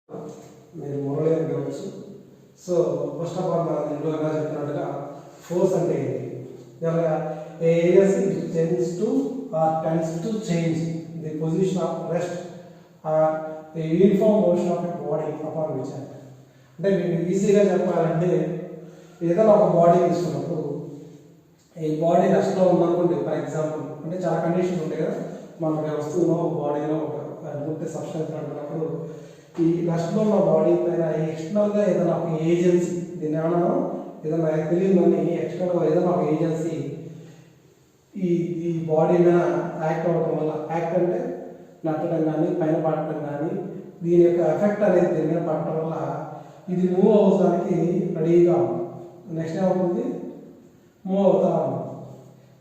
మీరు మొరలే అనుకోవచ్చు. So first of all మనం ఇంట్లో ఎలా చెప్తున్నట్టుగా ఫోర్స్ అంటే ఏంటి, ఇలాగా a areas tends to or tends to change the position of rest or a uniform motion of a body upon which act. అంటే మీకు ఈజీగా చెప్పాలంటే ఏదైనా ఒక బాడీ తీసుకున్నప్పుడు ఈ బాడీ రెస్ట్లో ఉందనుకోండి, ఫర్ ఎగ్జాంపుల్ అంటే చాలా కండిషన్స్ ఉంటాయి కదా, మనకి వస్తువులో బాడీలో ఒక పూర్తి సబ్స్టెన్స్ అంటున్నప్పుడు ఈ రెస్ట్లో ఉన్న బాడీ పైన ఎక్స్టర్నల్గా ఏదైనా ఒక ఏజెన్సీ, దీని ఏదైనా తెలియదని ఎక్స్టర్నల్గా ఏదైనా ఒక ఏజెన్సీ ఈ బాడీ మీద యాక్ట్ అవ్వడం వల్ల, యాక్ట్ అంటే నట్టడం కానీ పైన పడటం కానీ, దీని యొక్క ఎఫెక్ట్ అనేది దీని మీద పడటం వల్ల ఇది మూవ్ అవడానికి రెడీగా ఉంది. నెక్స్ట్ ఏమవుతుంది, మూవ్ అవుతా ఉంది,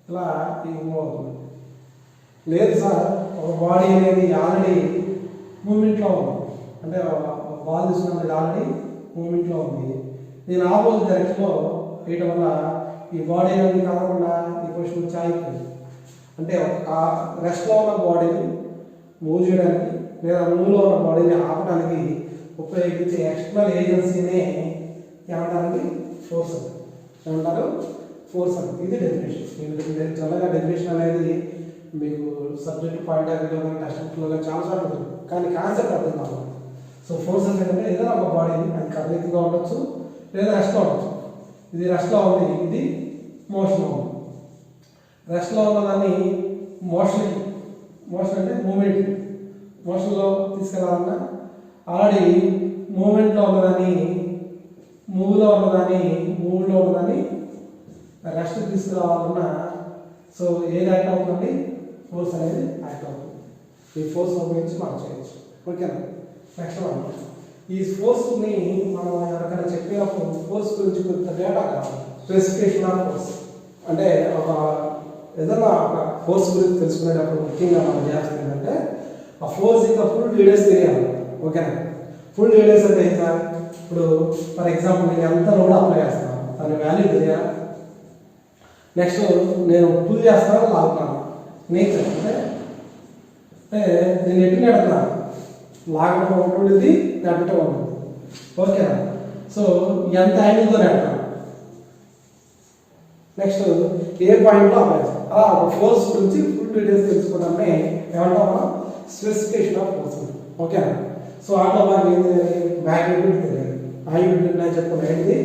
ఇలా ఇది మూవ్ అవుతుంది. లేదు సార్ ఒక బాడీ అనేది ఆల్రెడీ మూమెంట్లో ఉంది, అంటే బాల్ తీసుకున్నది ఆల్రెడీ మూమెంట్లో ఉంది, నేను ఆపోజిట్ డైరెక్షన్లో వేయటం వల్ల ఈ బాడీ అనేది కాకుండా ఈ పొజిషన్ వచ్చి ఆగిపోయింది. అంటే ఆ రెస్ట్లో ఉన్న బాడీని మూవ్ చేయడానికి లేదా మూవ్లో ఉన్న బాడీని ఆపడానికి ఉపయోగించే ఎక్స్టర్నల్ ఏజెన్సీనే ఏమంటారండి, ఫోర్స్ అంటారు. ఏమంటారు, ఫోర్స్ అంటారు. ఇది డెఫినేషన్. నేను చల్లగా డెఫినేషన్ అనేది మీకు సబ్జెక్ట్ పాయింట్ ఆఫ్ వ్యూలో కానీ టెక్స్ట్ బుక్లో కానీ చాలా సార్లు ఉంటుంది, కానీ కాన్సెప్ట్ అర్థం కావాలి. సో ఫోర్స్ అంటే ఏదైనా ఒక బాడీని అది కదలికగా ఉండొచ్చు లేదా రెస్ట్లో ఉండొచ్చు. ఇది రెస్ట్లో ఉంది, ఇది మోషన్లో ఉంది. రెస్ట్లో ఉన్నదాన్ని మోషన్ అంటే మూమెంట్, మోషన్లో తీసుకెళ్ళాలన్నా ఆల్రెడీ మూమెంట్లో ఉన్నదాన్ని మూవ్లో ఉన్నదాన్ని రెస్ట్ తీసుకురావాలన్నా సో ఏది యాక్ట్ అవుతుంది, ఫోర్స్ అనేది యాక్ట్ అవుతుంది. ఈ ఫోర్స్ ఉపయోగించి మనం చేయొచ్చు. ఓకేనా, నెక్స్ట్ వన్, ఈ ఫోర్స్ని మనం ఎవరికైనా చెప్పేటప్పుడు ఫోర్స్ గురించి కొంత డేటా కావాలి. స్పెసిఫికేషన్ ఆఫ్ ఫోర్స్ అంటే ఒక ఏదైనా ఒక ఫోర్స్ గురించి తెలుసుకునేటప్పుడు ముఖ్యంగా మనం చేయాల్సింది ఏంటంటే ఆ ఫోర్స్ ఇంకా ఫుల్ డీటెయిల్స్ తెలియాలి. ఓకేనా, ఫుల్ డీటెయిల్స్ అంటే ఏంటా, ఇప్పుడు ఫర్ ఎగ్జాంపుల్ నేను ఎంత లోడ్ అప్లై చేస్తాను దాని వాల్యూ తెలియాలి. నెక్స్ట్ నేను పుల్ చేస్తాను లాగుతున్నాను, నేచర్ అంటే నేను ఎటు నెడుతున్నాను, లాగడం ఉంటుంది నెట్టడం ఉంటుంది. ఓకేనా, సో ఎంత యాంగిల్తో నెడతాను, నెక్స్ట్ ఏ పాయింట్లో అప్లై చేస్తాను, అలా ఒక ఫోర్స్ గురించి ఫుల్ డీటెయిల్స్ తెలుసుకోవడాన్ని ఏమంటాం, స్పెసిఫికేషన్ ఆఫ్ ఫోర్స్. ఓకేనా, సో ఆటో బాగా మ్యాగ్నిట్యూడ్ తెలియాలి, మ్యాగ్నిట్యూడ్ అని చెప్తాను ఏంటి,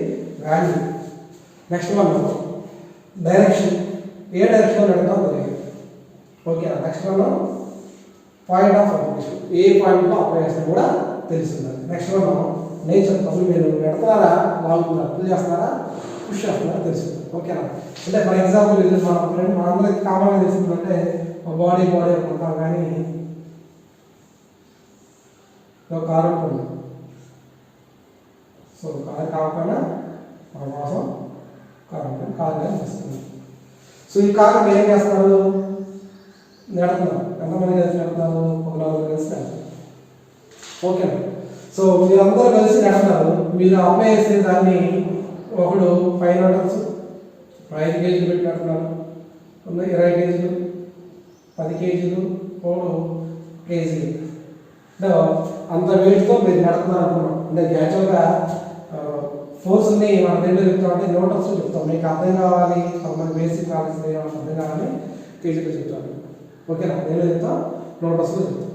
వాల్యూ. నెక్స్ట్ వన్ డైరెక్షన్, ఏ డైరెక్షన్లో నడుపుతాం తెలియదు. Okay, next one point of application, ఏ పాయింట్లో అప్లై చేస్తే కూడా తెలుస్తుంది. నెక్స్ట్ వన్ నేచర్, అసలు మీరు పెడతారా లాగుతున్నారా, పుల్ చేస్తున్నారా పుష్ చేస్తున్నారా తెలుస్తుంది. ఓకేనా, అంటే ఫర్ ఎగ్జాంపుల్ ఇది మనందరికి కామన్గా తెలుస్తుందంటే బాడీ అనుకుంటాం, కానీ కారు ఉంటుంది. సో కారు కాకపోయినా మన కోసం కారు ఉంటుంది, కారు కానీ వస్తుంది. సో ఈ కారు మీరు ఏం చేస్తారు, నడుతున్నారు. ఎంతమంది కలిసి నడుతున్నారు, ఒక 4 కలిసి నడుతున్నారు. ఓకేనా, సో మీరందరూ కలిసి నడుతున్నారు. మీరు అప్లై చేసే దాన్ని ఒకడు 5 నడవచ్చు, 5 కేజీలు పెట్టి నడుతున్నారు, 20 కేజీలు, 10 కేజీలు, 3 కేజీలు, అంత వెయిట్తో మీరు నడుతున్నారు అనుకున్నాం. అంటే యాక్చువల్గా ఫోర్స్ని మనం రెండు చెప్తామంటే న్యూటన్స్ చెప్తాం. మీకు అర్థం కావాలి, కొంతమంది బేసిక్ నాలెడ్జ్ అర్థం కావాలి, కేజీలో చెప్తాను. ఓకేనా, నేను చెప్తాం, న్యూటన్స్లో చెప్తాం.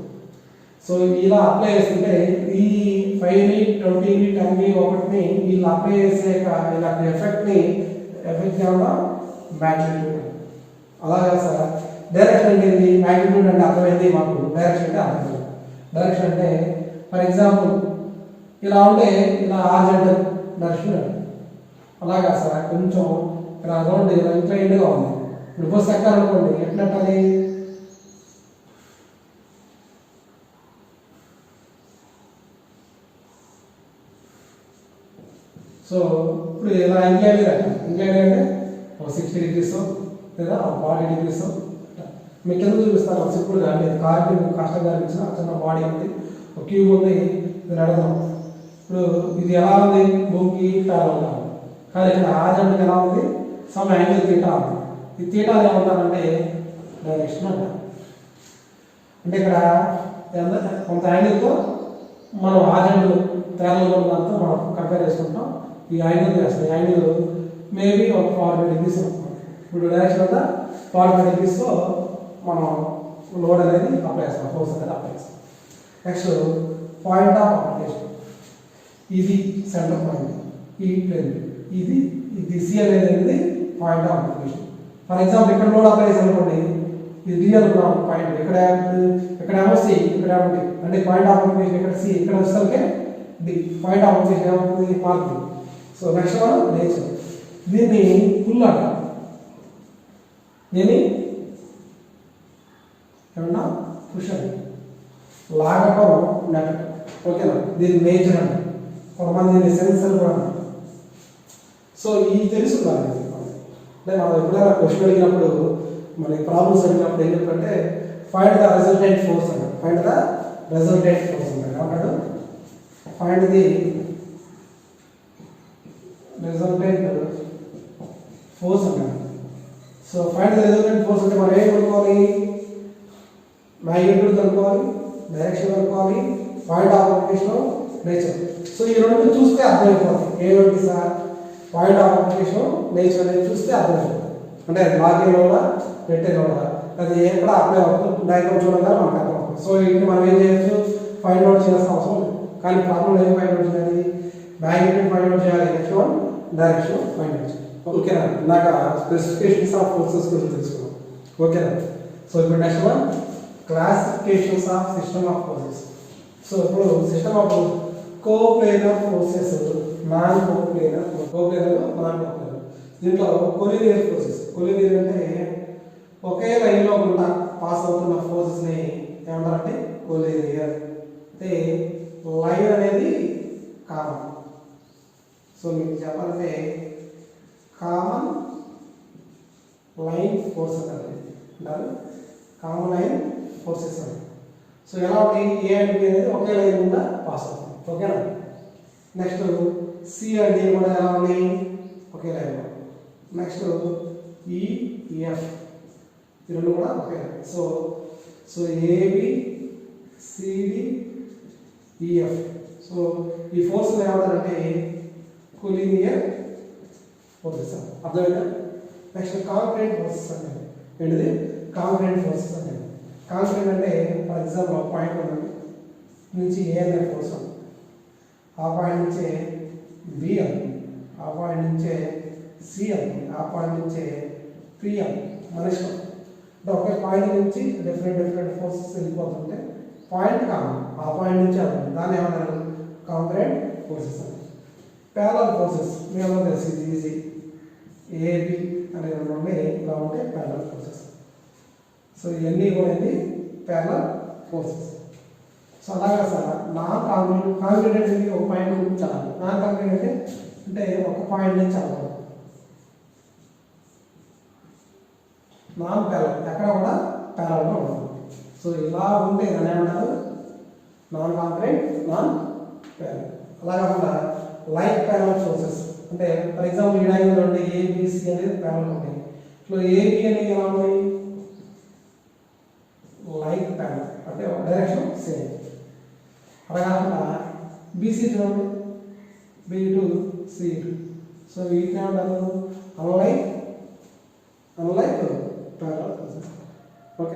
సో ఇలా అప్లై చేస్తుంటే ఈ 5ని 20ని 10ని ఒకటిని వీళ్ళు అప్లై చేసే ఇలాంటి ఎఫెక్ట్ ఏమన్నా మ్యాగ్నిట్యూడ్. అలాగా సార్ డైరెక్షన్ అంటే ఏంటి, మ్యాగ్నిట్యూడ్ అంటే అర్థమైంది మాకు, డైరెక్షన్ అంటే అర్థం. డైరెక్షన్ అంటే ఫర్ ఎగ్జాంపుల్ ఇలా ఉంటే ఇలా హారిజాంటల్ డైరెక్షన్, అలాగా సార్ కొంచెం ఇలా రౌండ్ ఇలా ఇంక్లైన్డ్గా ఉంది. ఇప్పుడు బస్సు ఎక్కాలనుకోండి ఎట్లెట్టాలి, సో ఇప్పుడు ఇలా ఇంక్లైన్ అంటే ఒక 60 degrees లేదా ఒక 40 degrees మీకు ఎందుకు చూపిస్తాను, సింపుల్ కానీ కార్కి మీకు కష్టంగా అనిపించిన చిన్న బాడీ ఉంది, ఒక క్యూబ్ ఉంది, ఇది నడదాం. ఇప్పుడు ఇది ఎలా ఉంది, భూమికి ప్యారల్గా ఉంది, కానీ ఇక్కడ హారిజాంటల్ ఎలా ఉంది, సమ్ యాంగిల్ తీటా ఉంది. ఈ తీటాలు ఏమంటారంటే డైరెక్షన్ అంటారు. అంటే ఇక్కడ కొంత యాంగిల్తో మనం ఆర్జెంట్ ప్యారల్ దాంతో మనం కంపేర్ చేసుకుంటాం. ఈ యాంగిల్ చేస్తాం. ఈ యాంగిల్ మేబీ ఒక 45 degrees అనుకుంటాం. ఇప్పుడు డైరెక్షన్ అంతా 45 degreesలో మనం లోడ్ అనేది అప్లై చేస్తాం, ఫోర్స్ అనేది అప్లై చేస్తాం. Next point of application. ఇది సెంటర్ పాయింట్, ఈ ప్లేన్, ఇది సి అనేది point of application. For example ఇక్కడ లోడ్ అప్లై చేసి అనుకోండి, ఇది డి అనుకున్నాం పాయింట్, ఇక్కడేమో సి, ఇక్కడేమో డి, అంటే పాయింట్ ఆఫ్ అప్లికేషన్ ఇక్కడ సి, ఇక్కడ వస్తే డి, పాయింట్ ఆఫ్ అప్లికేషన్ ఏమవుతుంది మారుతుంది. సో నెక్స్ట్ మనం నేచర్. దీన్ని పుల్ అంటాం. దీన్ని ఏమన్నా పుష్ అని, లాగటం నెట్. ఓకేనా, దీన్ని నేచర్ అంటాం. కొంతమంది దీన్ని సెన్సర్ కూడా అంటారు. సో ఈ తెలుసుకున్నారు. అంటే మనం ఎప్పుడైనా క్వశ్చన్ అడిగినప్పుడు, మనకి ప్రాబ్లమ్స్ అడిగినప్పుడు ఏం చెప్పంటే ఫైండ్ ద రిజల్టెంట్ ఫోర్స్ అంటారు. ఫైండ్ ద రిజల్టెంట్ ఫోర్స్ అంటారు. ఏమంటాడు? ఫైండ్ ది రిజల్టెంట్ ఫోర్స్ అంటారు. So find the resultant force అంటే మనం ఏం కనుక్కోవాలి? మ్యాగ్నిట్యూడ్ కనుక్కోవాలి, డైరెక్షన్ కనుక్కోవాలి, point of application, nature. So ఈ రెండు చూస్తే అర్థమైపోతుంది. ఏమిటి sir? Point of application, nature అనేది చూస్తే అర్థమైపోతుంది. అంటే లాగే లోడా, పెట్టే లోడా, అది ఎక్కడ అప్లై అవుతుంది డయాగ్రామ్ చూడగా మనకు అర్థమవుతుంది. సో ఇది మనం ఏం చేయొచ్చు? ఫైండ్ అవుట్ చేయాల్సిన అవసరం లేదు. కానీ ప్రాబ్లం ఏం ఫైండ్ అవుట్ చేయాలి? మ్యాగ్నిట్యూడ్ ఫైండ్ అవుట్ చేయాలి, next one direction find out చేయాలి. ఓకేనా? ఇందాక స్పెసిఫికేషన్స్ ఆఫ్ ఫోర్సెస్ గురించి తెలుసుకున్నాం. ఓకేనా? సో ఇప్పుడు next one classifications of system of forces. So ఇప్పుడు system of coplanar forces, non coplanar, coplanar, non coplanar. దీంట్లో కొలీనియర్ ఫోర్సెస్. కొలీనియర్ అంటే ఒకే లైన్లో గుండా పాస్ అవుతున్న ఫోర్సెస్ని ఏమంటారంటే కొలీనియర్. అంటే లైన్ అనేది కామన్. సో మీకు చెప్పాలంటే కామన్ లైన్ ఫోర్స్ అంటారు. కామన్ లైన్ ఫోర్సెస్ అంటారు. సో ఎలా ఉంటాయి? ఏ అండ్ బి అనేది ఒకే లైన్ గుండా పాస్ అవుతుంది. ఓకేనా? నెక్స్ట్ సి అండ్ డి కూడా ఎలా ఉన్నాయి? ఒకే లైన్. నెక్స్ట్ ఈఎఫ్, ఈ రెండు కూడా ఒకే line. So AB CD EF. So ఈ ఫోర్స్ ఏమంటారంటే కొలీనియర్ ఫోర్సెస్. అర్థమైందా? నెక్స్ట్ కాంక్రీట్ ఫోర్సెస్ అంటే ఏంటిది? కాంక్రీట్ ఫోర్సెస్ అంటే కాంక్రీట్ అంటే ఫర్ ఎగ్జాంపుల్ ఒక పాయింట్ ఉన్నది నుంచి ఏ అనే ఫోర్స్, ఆ పాయింట్ నుంచే బి అవుతుంది, ఆ పాయింట్ నుంచే సి అవుతుంది, ఆ పాయింట్ నుంచే పి అవుతుంది. మన ఇష్టం. అంటే ఒకే పాయింట్ నుంచి డిఫరెంట్ ఫోర్సెస్ వెళ్ళిపోతుంటే పాయింట్ కామన్, ఆ పాయింట్ నుంచి అవుతుంది. దాన్ని ఏమన్నారు? కాంక్రీట్ ఫోర్సెస్ అని. ప్యారలల్ ఫోర్సెస్ మీ అందరూ తెలుసు, ఇది ఈజీ. ఏబి అనే రెండు ఉన్నాయి, ఇలా ఉంటే ప్యారలల్ ఫోర్సెస్. సో ఇవన్నీ కూడా ప్యారలల్ ఫోర్సెస్. సో అలాగా సార్ నాన్ కాంక్రీట్. కాంక్రీట్ అంటే ఒక పాయింట్ నుంచి చాలు. నాన్ కాంక్రీట్ అంటే ఒక పాయింట్ నుంచి చాలు. నాన్ ప్యారలల్, ఎక్కడ కూడా ప్యారలల్గా ఉండదు. సో ఇలా ఉంటే దాన్ని ఏమంటారు? Non concrete, non parallel. అలా కాకుండా లైక్ ప్యారలల్ ఫోర్సెస్ అంటే ఫర్ ఎగ్జాంపుల్ ఈ డయాగ్రామ్ ఉంటే ఏబిసి అనేది ప్యారలల్ ఉంటాయి. సో ఏబి అనేది ఎలా ఉన్నాయి? లైక్ ప్యారలల్, అంటే డైరెక్షన్ సేమ్. అలా కాకుండా బీసీ చూడండి, B to C to. So వీటిని ఏమంటారు? Unlike parallel